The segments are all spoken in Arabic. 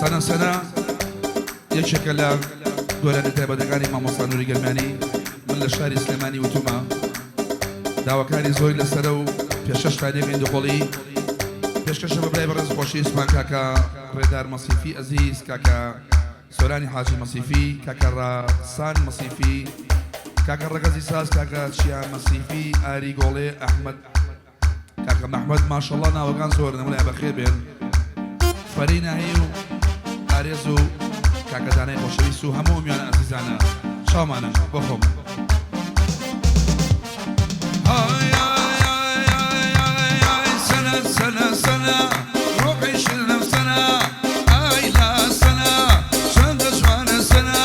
سنة یەکێکە لە گۆرانە تایبەتەکانی مامۆستا نووری گەرمانی من لە شاری سلێمانی وتومە داواکاری زۆری لەسەرە و پێشەش تانێکین دخۆڵی پێشکەشە بە برای بەڕێز خۆشی ئوسمان کاکە ڕێدار مەسیفی ئەزیز کاکە سۆرانی حاجی مەسیفی کاکە ڕاسان مەسیفی کاکە ڕەگەزی ساز کاکە چیان مەسیفی ئاری گۆڵێ ئەحمەد کاکە مەحمەد ماشەڵڵا ناوەکان زۆر نەمونای بەخێر بێن فەریناهی و ئارێز و کاکە دانای خۆشەویست و هەموو میوانە ئەزیزانە چاومانە بۆ خۆم سنة روحي شلنا سنة آي لا سنة شند جوانا سنة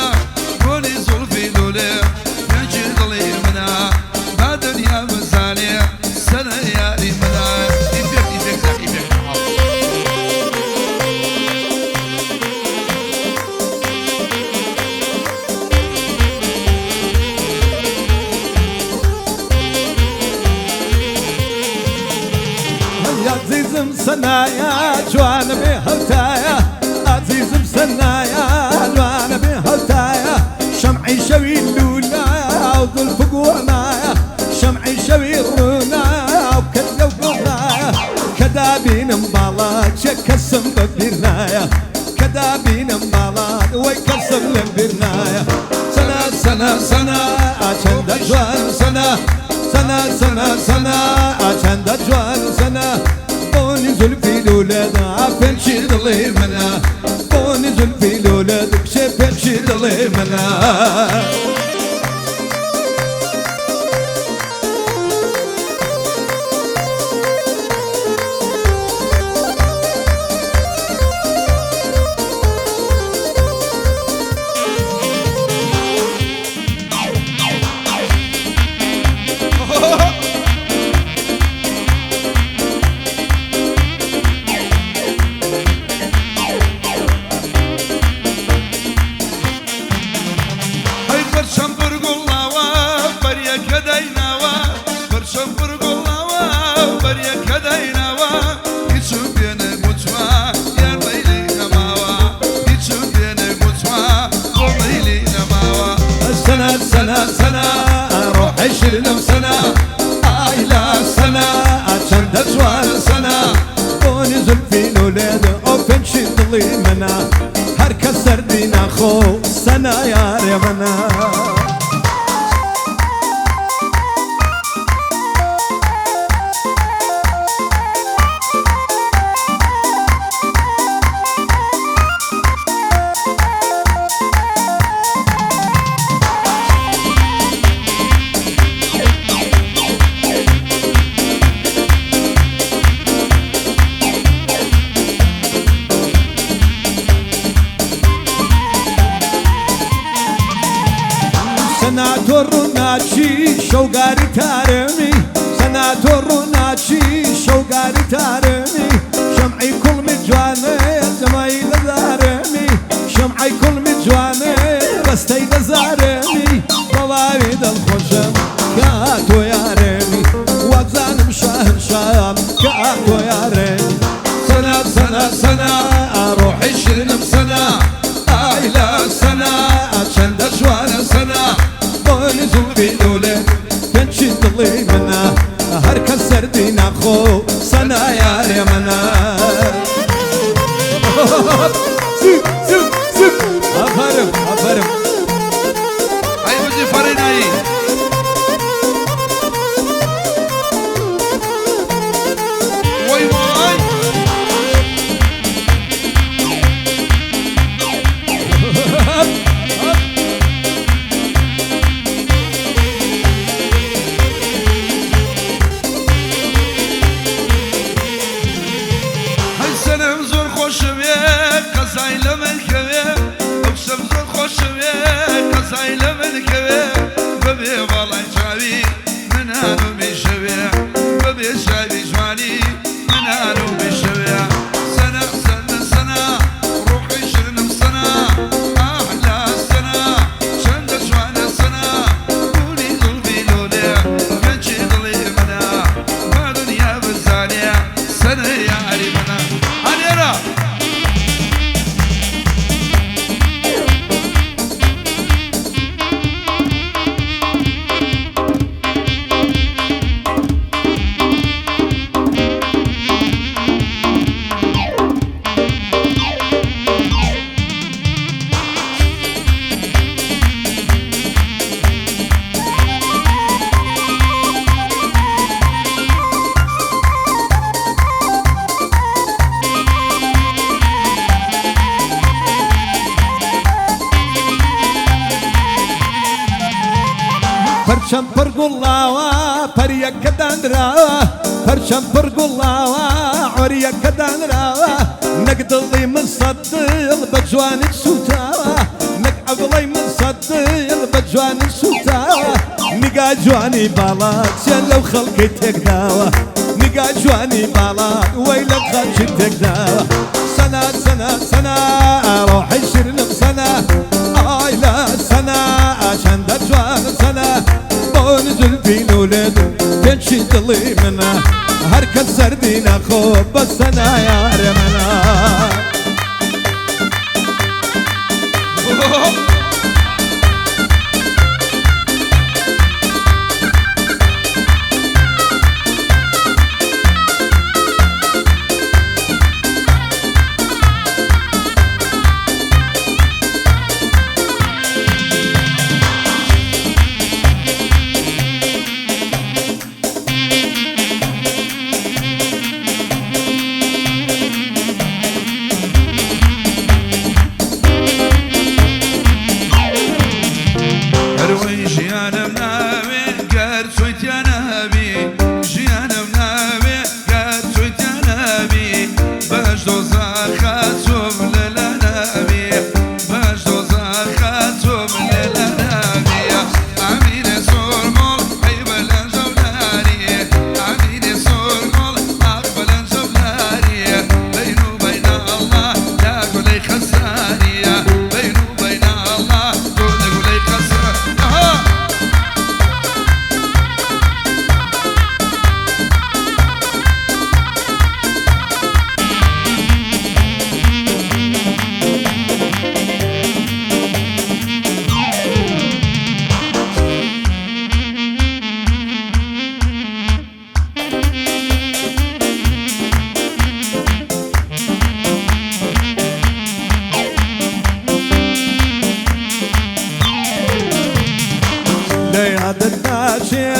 ولي زلفي لولي يجي ضلي منا ما دنيا مزالي سنة يا لي منا يفيك عزيزم سنايا جوانا بهوتايا عزيزم سنايا جوانا بهوتايا شمعي شوي اللولا وظلف قونايا شمعي شوي الرونا وكذا وقضايا كدابين مبالات شكسم ببرنايا كدابين مبالات ويكسم لبرنايا سنة عشان جوان سنة عشان جوان سنة بوني زلفي الولاد عفن شي ضلي منا بوني زلفي الولاد بشفن شي ضلي منا سنة روحي شلنا سنة آي لا سنة عشان دجوان سنة بوني زلفي الولاد أوفن شي ضلي منا هركز سردينا خو سنة يا ريمنا سناتور ناچی شوگاری تارمی سناتور ناچی شوگاری تارمی شمعی کل مجوانه زمایی لزارمی شمعی کل مجوانه بستی لزارمی بواوی دل خوشم کاتو یارمی وابزانم شهر شام کاتو یارمی سنة روحي شلنم سنة آي لا سنة عشان دجوانا سنة بوني زلفي الولاد تنشي ضلي منا هركز سردينا خو سنة يا ريمنا زب أفرم هاي وجه فريناي واي پەرچەم پڕ گوڵاوە پەریەکە دانراوە پەرچەم پڕ گوڵاوە عۆریەکە دانراوە نەک دڵی من سەد دڵ بە جوانت سوتاوە نەک عەبڵەی من سەد دڵ بە جوانت سوتاوە نیگا جوانی باڵات چێن لەو خەڵکی تێکداوە نیگا جوانی باڵات وەی لە خەڵکی تێکداوە سەنا سەنا سەنا ڕۆحی شیرنم سەنا ئای لە سەنا چەندە جوانە سەنا بۆ نزولفین و لێدم پێنجی دڵی منە هەر کەس سەردی نەخۆ بە سەنا یارە منە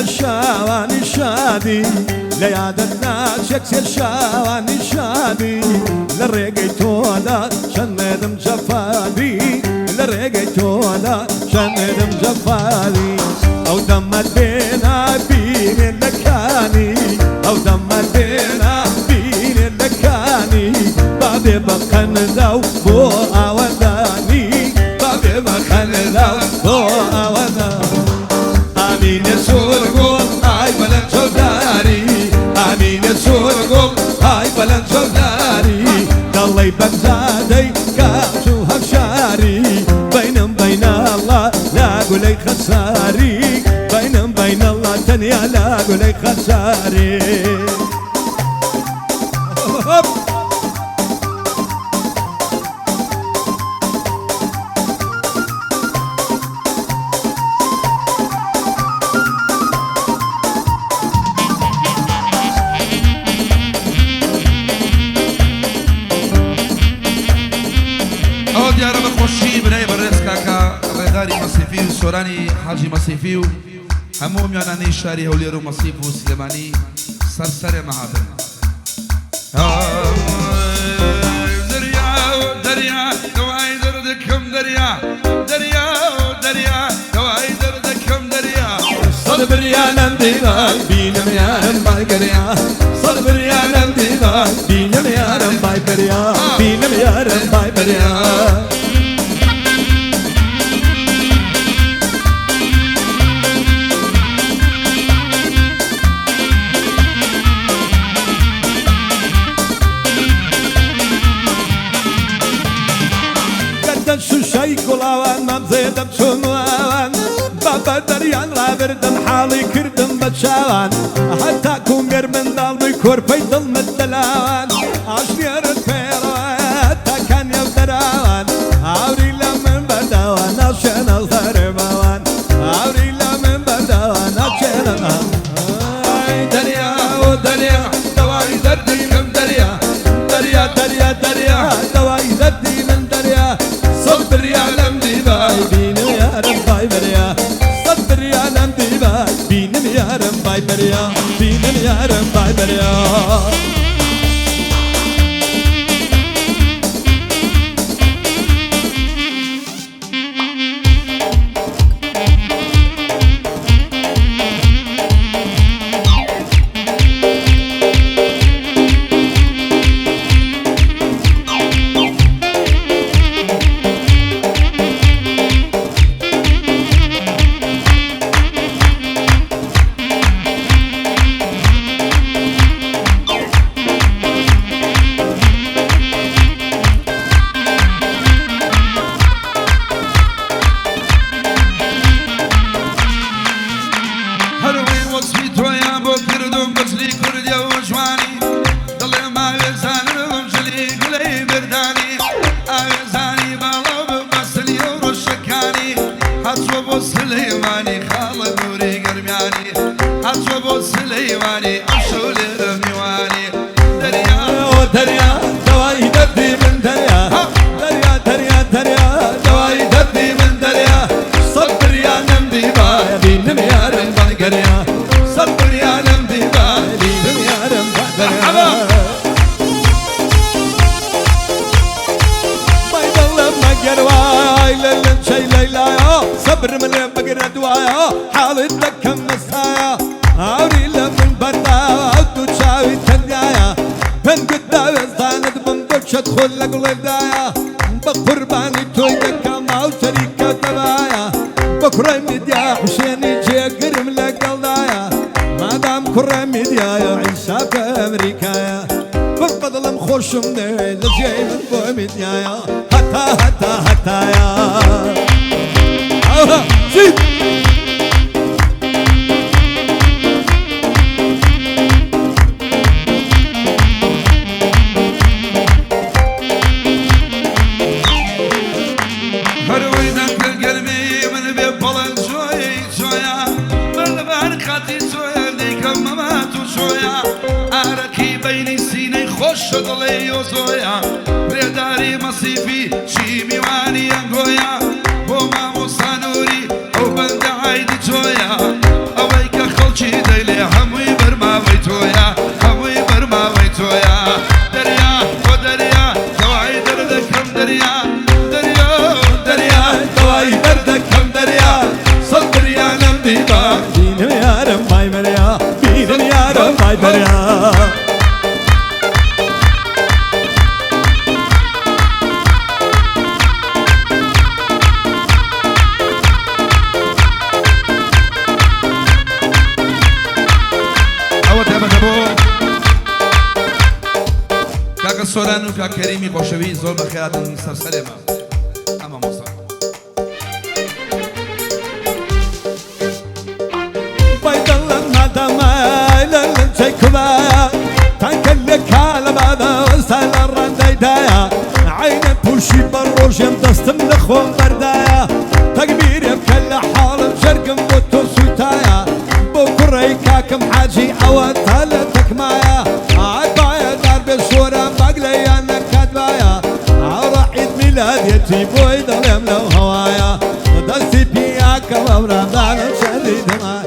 شاوانی شادی لە یادت ناچێک سێر شاوانی شادی لە ڕێگەی تۆدا چەندێدم جەفادی لە ڕێگەی تۆدا چەندێدم جەفادی ئەو دەمەت بێنا بینێ لەکانی ئەو دەمەت بێنا بینێ لەکانی بابێ بە قەندا و بۆ ئاوەدانی بابێ بە قەندا و بۆ ئاوەدانی ئامینە سۆرگۆڵ ئای بەلەن چەوداری ئامینە سۆرگۆڵ ئای بەلەن چەوداری دەڵێی بەگزادەی کاچ و هەفشاری بەینم بەینەڵڵا لا گولەی خەساری بەینم بەینەڵڵا تەنیا لا گولەی خەساری دیارە بەخۆشی برای بەڕێز کاکە ڕێداری مەسیفی و سۆرانی حاجی مەسیفی و هەموو میوانانەی شاری هەولێر و مەسیف و سلێمانی سەرسەرێ مەهاتن دەریا دەریا دەوای دەردەکەم دەریا دەریا دەریا دەوای دەردەکەم دەریا سەد بریانم دیوای بینم یارم بایگەریا سەد بریانم دیوای بینم یارم بایبەریا بینم یارم بایبەریا گەردەن شوشەی گوڵاوان مەمزێدەم چۆنواوان بابە دەریان ڕابردم حاڵی کردم بە چاوان هەتا کومێر منداڵمی کۆرپەی دڵمت دەلاوان ئاشنێرت پێڕەوە تاکان یەو دەراوان هاوری لە من بەرداوە ناوشێنە زەرێباوان هاوری لە من بەرداوە ناوشێنە دەریا و دەریا دەوای دەردی من دەریا دەریا دەریا دەریا دەوای دەردی من دەریا سەد بریانم دیوای بینم یارم بایبەریا سەد بریانم دیوای بینم یارم بایبەریا بینم یارم بایبەریا دريا دواي دردي من دريا دريا دريا دريا دواي دردي من دريا صبر يا نمدي باي بينم يا رم بقريا صبر يا نمدي باي بينم يا رم بقريا ما يضل ما قرواي للن شي ليلا صبر من بقرا دوايا حالتك كم مسايا عوري لمن برا وتشاوي تنيايا بن قدام زاند بندك ادخل لك الغدايا بقرباني تويدك ما وشريكة تبايا بكره ميديا حسيني جي قرم لك الضايا ما دام كره ميديا عيسى في امريكايا بالفضل مخوش من لجي من بو ميديايا هتا هتا هتايا زيد شغلي وزويا بيداري مصيفي شي ميواني انقويا وما مصانوري وبند عيد جويا اويك خلشي ديلي هموي برما ويتويا هموي برما ويتويا دريا ودريا دواعي دردكم دريا دريا دريا دواعي دردكم دريا صبر يا نمدي با بينم يا رم باي مريا بينم يا رم باي مريا سورانو کا کریمی خوشوی زور بخیراتن سرسره ما اما مصر بيضل الندم لن تكبا تنكلك على بعض وسال الرندايا عين بوشي بروش يمدستم لخوم بردايا تكبير بكل حال شرق موتو سوتايا بكري كاكم حاجي عواتها لتكمايا عبايا دار بالصورة بقلي انا كاتبايا عورا عيد ميلاديتي بوي ظلم لو هوايا دستي بياك وبرمضان شهري دمايا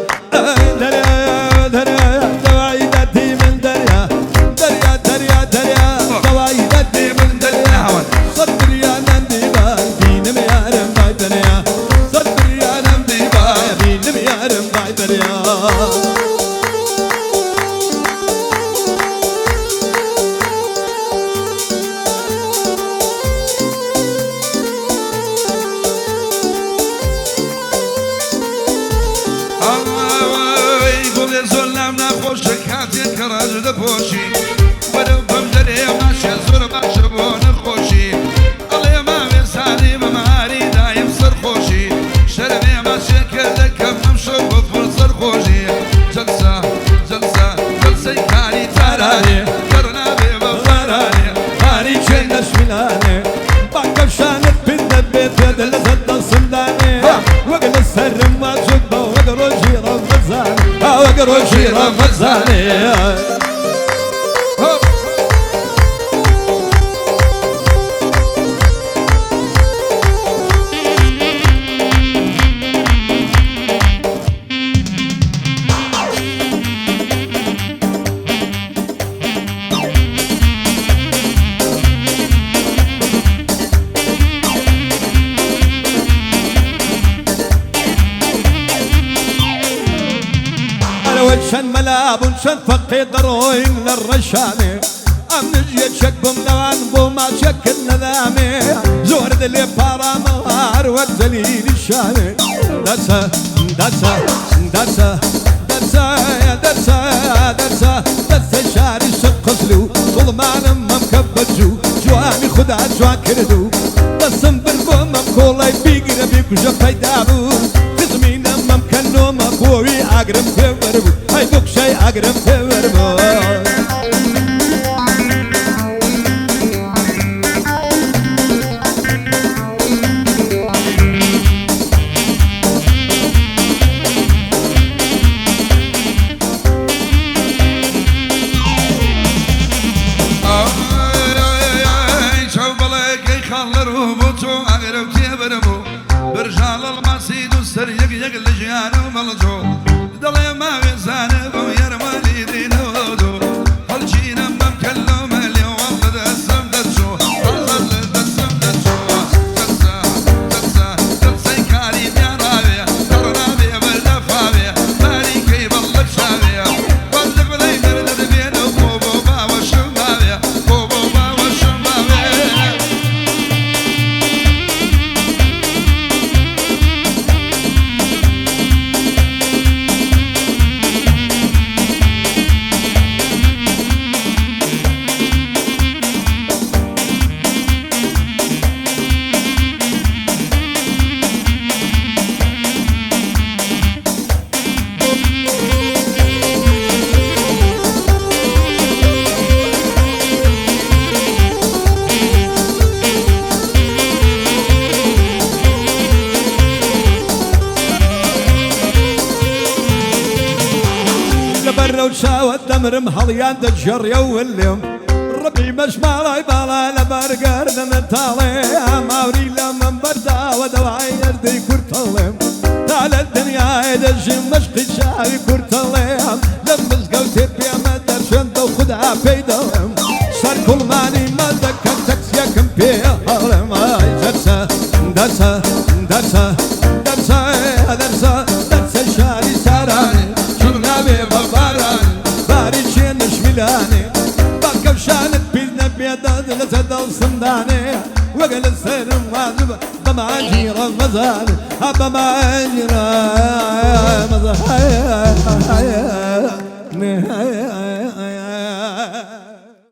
دريا دريا دواعي دتي من دريا دريا دريا دريا دواعي دتي من دريا صدر يا نمدي باي بينم يا رم باي دريا صدر يا نمدي باي بينم يا رم باي دريا كراج دبوشي ولو بمدري ماشي زور بشربون خوشي الله ما بيسالي مماري دايم صر خوشي شربي ماشي كلك ممشوق فرصر خوشي جلسة جلسة جلسة كاري تراني كرنا ببفراني هاري شنش ملاني باك شانت بالدبيت يدل زد الصنداني وقل السر ما جبه وقرو جيرا مزاني وقرو جيرا مزاني وشن ملاب وشن فقي دروين للرشامي أمن جيت شك بمدوان بوما شك النظامي زور دلي بارا مهار والدليل الشامي درسة درسة درسة درسة يا درسة يا درسة درسة شاري سقفلو ظلمان ممكبجو جواني خدا جوان كردو بسم بالبوم مكولاي بيقرا بيكو جفايدابو خزمين ممكن نوم قوي أقرب توربو هاي دوك شي أقرب توربو الله روبوتو أغرب تيبرمو برجال المصيد والسر يق لجيان وملجو دلي ما غزانه ويرمالي دينودو خلجينا ما مكلو مالي والله دسم دسو والله دسم دسو دسا دسا دسا كريم يا رابي ترابي بالدفابي مالي كيف الله شابي والله بلاي مرد بينه بوبو با وشمابي بوبو با وشمابي لبر وشاوى الدمر محليان دجر يوليهم ربي مش مالاي بالا لبر قرد من طالي ماوري لمن بردا ودواعي يردي كرتلهم تعال الدنيا يدجي مشقي شاوي كرتلهم لمز قوتي بيا مدر شنطو خدها بيدهم صار كل ماني ما ذكرتك يكن بيها هلم درسة درسة درسة درسة درسة درسة شاري ساراني شرنابي بباراني باري شينش ميلاني بقى وشانت بيدنا بيداد لتدل صنداني وقل السيرم واذب بمعاجي رمضان بمعاجي رمضان